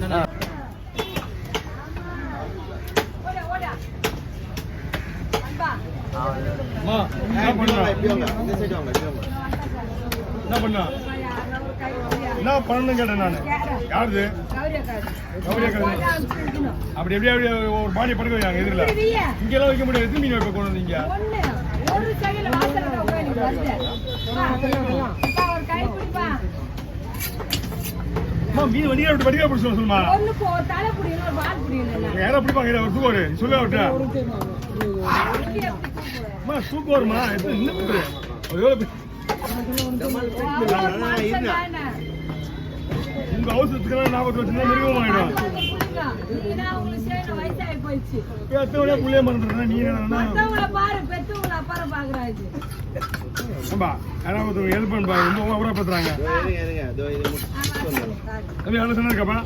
என்ன பண்ணணும் கேட்டேன் நான். யாருது அப்படி எப்படி அப்படி ஒரு பாடியை படுக்க வைக்காங்க எதிரில் இங்கெல்லாம் வைக்க முடியாது. எத்தனை மீன் வைக்க கொண்டு வந்தீங்க? மீன் வண்டியா விட்டு வடிகா பிடிச்ச சொல்லுமா யாரும் பிடிப்பாங்க தூக்கு சொல்ல விட்டா தூக்கு வருமா உங்க அவசரத்துக்கு நாற்பத்தி வச்சுன்னா மிருகம் ஆயிடும். புள்ளைய மறந்துடுறா நீ என்ன ஹெல்ப் பண்ணா ரொம்ப அவரா பத்துறாங்க. இருக்காப்பா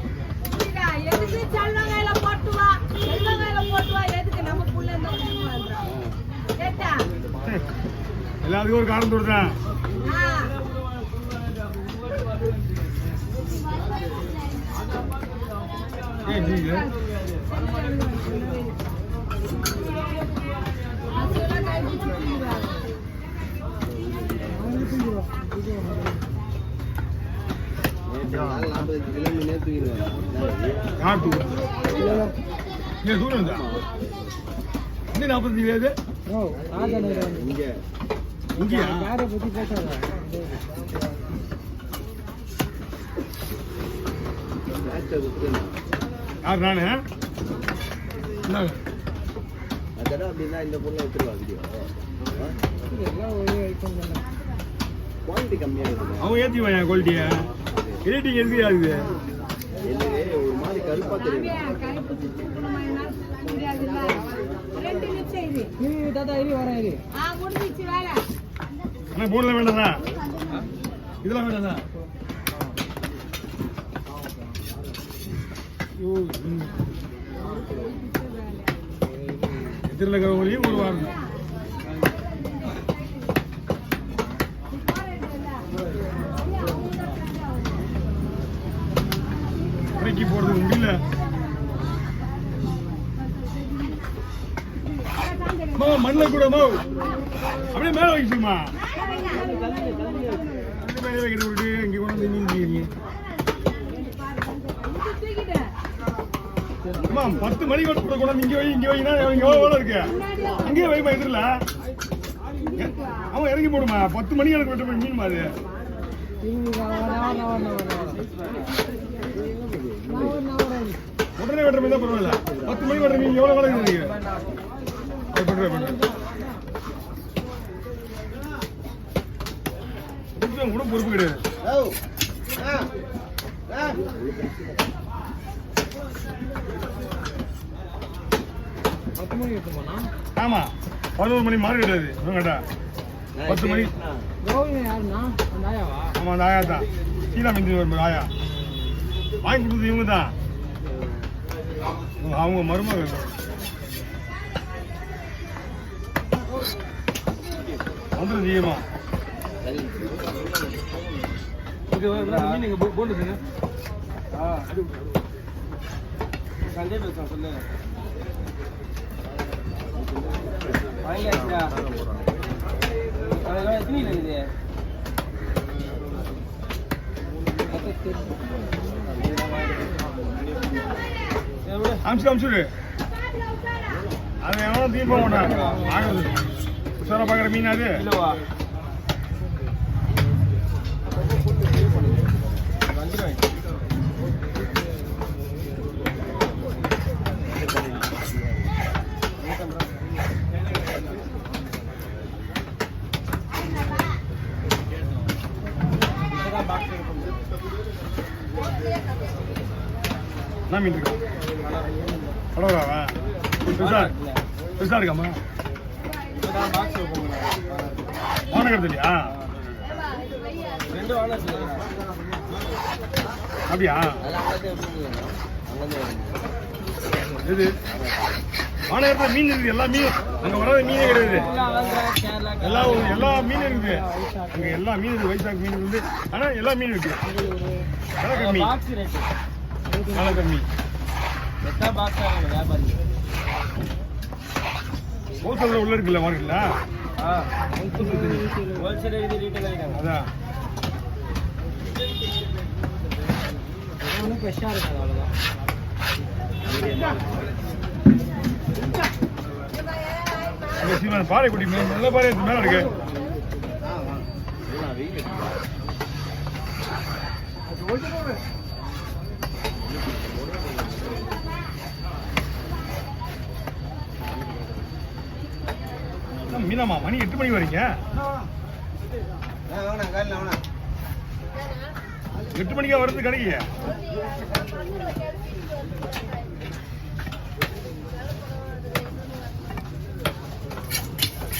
எல்லாத்துக்கும் ஒரு காரணம் சொல்றேன். நானு அப்படின்னா இந்த பொண்ணை எடுத்துருவா வீடியோ குவாலிட்டி கம்மியா இருக்கு. அவன் ஏற்றிவான் என் குவாலிட்டியை ரேட்டிங் எதுக்கு ஆகுது ஒரு மாதிரி கருப்பா தெரியும். போடல வேண்டாதா இதெல்லாம் வேண்டாதா எதிரில் இருக்கிறவங்களையும் ஒரு வாரம் இறக்கி போறது முடியல. மண்ணில் கூட அப்படியே மேல வைக்கணுமா மேல வைக்கிட்டு விட்டு இங்க கொண்டு வந்து 10 மணி கூட கொண்டு இங்க வை இங்க வைனா எவ்வளவு இருக்கு அங்கேயே வைமா எதிரில அவன் இறங்கி போடுமா 10 மணி எனக்கு வெட்ட மீன் மாதிரி உடனே வெட்டுற மீன் தான் பரவாயில்ல. 10 மணி வெட்டுற மீன் எவ்வளவு வேலை இருக்கு கூட பொறுப்பு கிடையாது. ஆமா 11 மணி மாறி கிடையாது கேட்டா 10 மணி. ஆமா அந்த ஆயா தான் சீனா மிஞ்சி வரும் ஆயா வாங்கி கொடுத்தது இவங்க தான் அவங்க மருமகள். வந்துடும் ஜீயமா நீங்க போட்டுங்க சண்டே பேச சொல்லுங்க. அம்சுடு அது எவ்வளோ தீபம் ஆகுது உசாரா பார்க்குற மீன் அது என்ன மீன் இருக்கு அவ்வளோவா பெருசா இருக்காமா வானகர் இல்லையா அப்படியா இது வானகரத்தில் மீன் இருக்கு. எல்லா மீன் அங்கே வராத மீனே கிடையாது. எல்லா மீனும் இருக்குது அங்கே. எல்லா மீன் இருக்குது. வைசாக் மீன் இருக்குது. ஆனால் எல்லா மீனும் இருக்கு. மீன் நாளை கம்மி ஹோல்சேலில் உள்ள இருக்குல்ல மார்க்கெட்டில் அதான் ஃப்ரெஷ்ஷாக இருக்காது அவ்வளோதான். பாறைக்குடி நல்ல பாறை மேலே இருக்கு. மீனாமா மணி 8 மணிக்கு வரீங்க? 8 மணிக்கா வர்றது கிடைக்கு?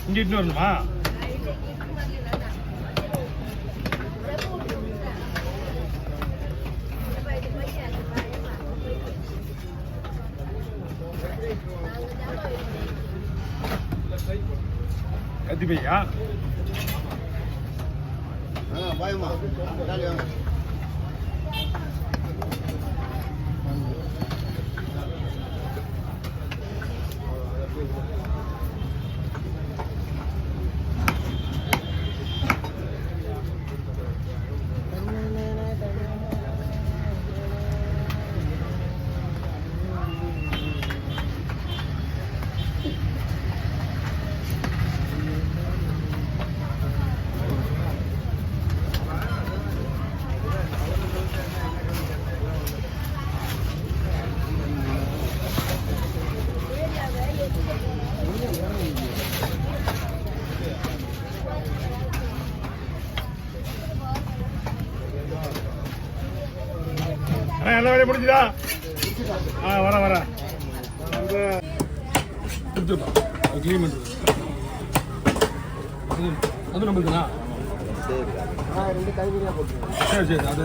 இங்க இட்டு வரணுமா? கத்தி பையா பாயமா எல்லா வேலையும் முடிஞ்சுதா? வர கொடுத்துருப்பா கிளீன் பண்ணுறது அது நம்மளுக்குண்ணா. சரி அது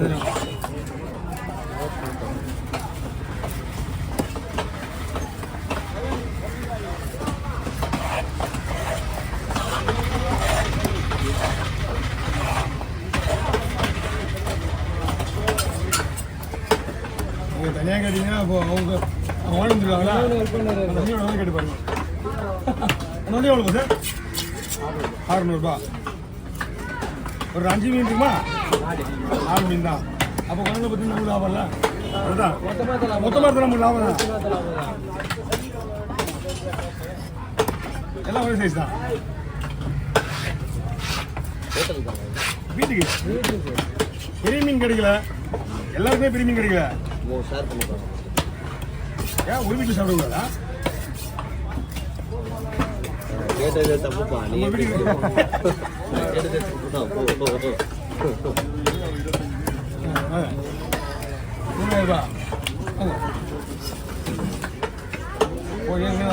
தனியாக கேட்டீங்கன்னா இப்போ அவங்க வாழ்ந்துருக்காங்களா தண்ணியோட கேட்டு பாருங்க. ஒன்று எவ்வளோ சார்? 600 ஒரு 5 மீன் இருக்குமா? 4 மீன் தான். அப்போ குழந்தை பற்றி நமக்கு லாபம் இல்லை. அதுதான் மொத்தமாக இருந்தால் நமக்கு லாபம் தான். எல்லாம் ஒரே சைஸ் தான். வீட்டுக்கு பெரிய மீன் கிடைக்கல, எல்லாருக்குமே பெரிய மீன் கிடைக்கல. ஏன் ஒரு வீட்டில் சாப்பிடக்கூடாதா?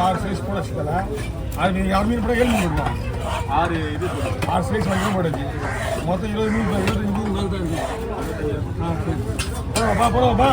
ஆறு சைஸ் போட வச்சுக்கல. அது நீங்கள் 6 மீன் போட 7 மீன் போடலாம். 6 சைஸ் வரைக்கும் போடாச்சு. மொத்தம் 20 மீன் 25 மீன் தான் இருக்கு. போடுவாப்பா